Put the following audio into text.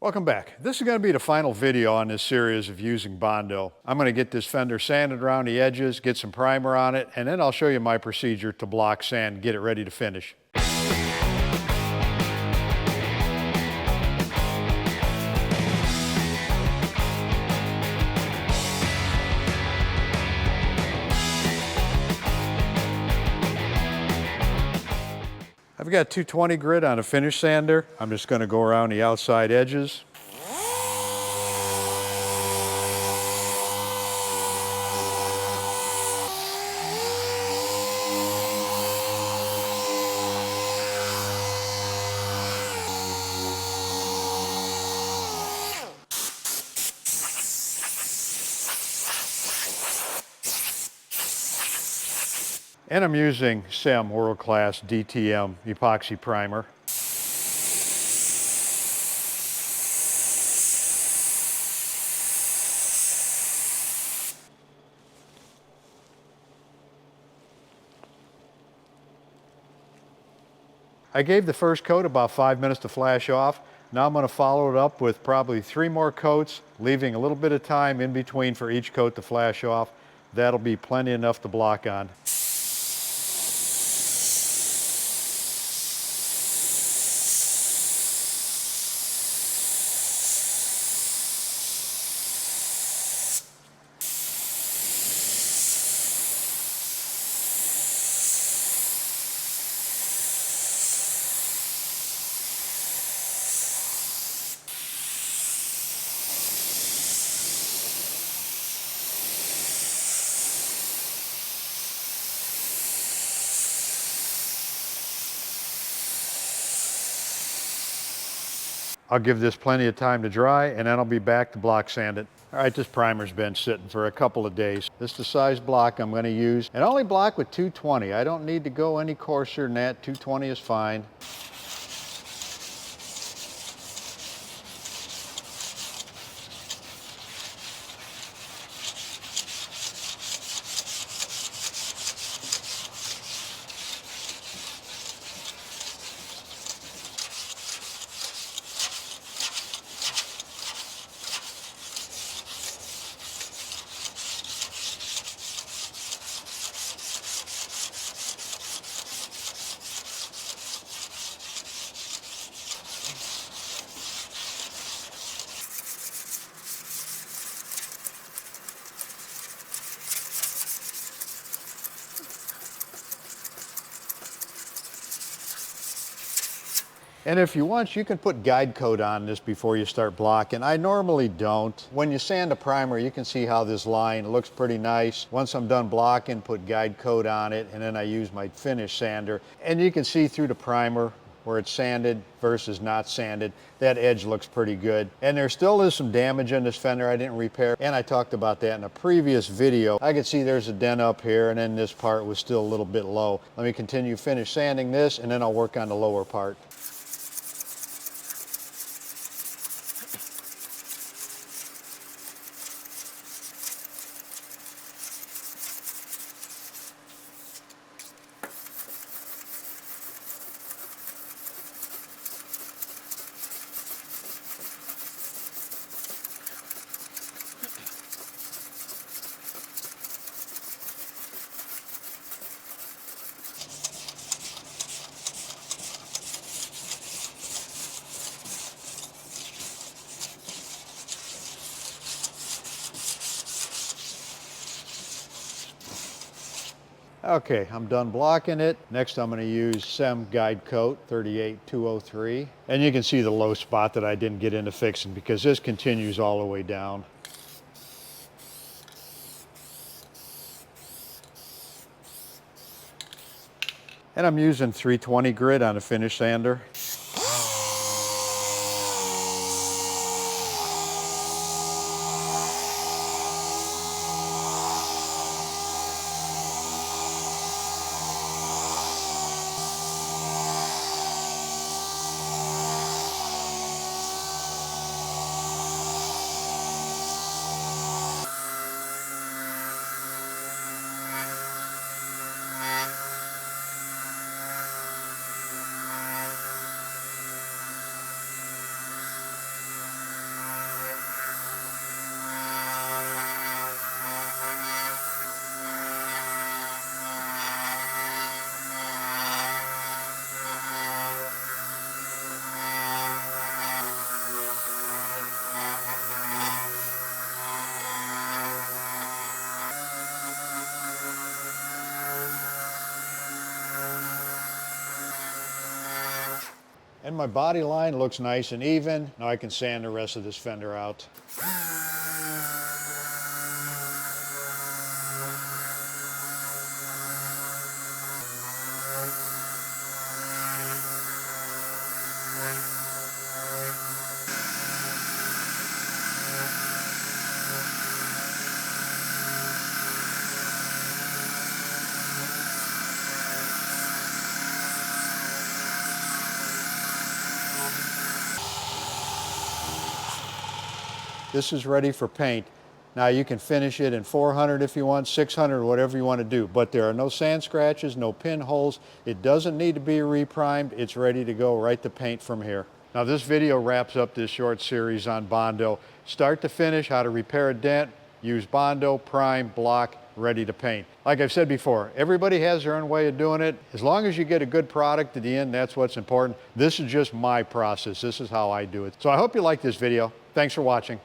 Welcome back. This is going to be the final video on this series of using Bondo. I'm going to get this fender sanded around the edges, get some primer on it, and then I'll show you my procedure to block sand, get it ready to finish. I've got 220 grit on a finish sander. I'm just going to go around the outside edges. And I'm using SEM World Class DTM epoxy primer. I gave the first coat about 5 minutes to flash off. Now I'm going to follow it up with probably 3 more coats, leaving a little bit of time in between for each coat to flash off. That'll be plenty enough to block on. I'll give this plenty of time to dry, and then I'll be back to block sand it. All right, this primer's been sitting for a couple of days. This is the size block I'm going to use, and I only block with 220. I don't need to go any coarser than that. 220 is fine. And if you want, you can put guide coat on this before you start blocking. I normally don't. When you sand a primer, you can see how this line looks pretty nice. Once I'm done blocking, put guide coat on it, and then I use my finish sander. And you can see through the primer where it's sanded versus not sanded. That edge looks pretty good. And there still is some damage in this fender I didn't repair, and I talked about that in a previous video. I could see there's a dent up here, and then this part was still a little bit low. Let me continue finish sanding this, and then I'll work on the lower part. Okay, I'm done blocking it. Next, I'm going to use SEM Guide Coat 38203. And you can see the low spot that I didn't get into fixing because this continues all the way down. And I'm using 320 grit on a finish sander. my body line looks nice and even. Now I can sand the rest of this fender out. This is ready for paint. Now you can finish it in 400 if you want, 600, whatever you want to do, but there are no sand scratches, no pinholes. It doesn't need to be reprimed. It's ready to go right to paint from here. Now this video wraps up this short series on Bondo. Start to finish, how to repair a dent, use Bondo, prime, block, ready to paint. Like I've said before, everybody has their own way of doing it. As long as you get a good product at the end, that's what's important. This is just my process. This is how I do it. So I hope you like this video. Thanks for watching.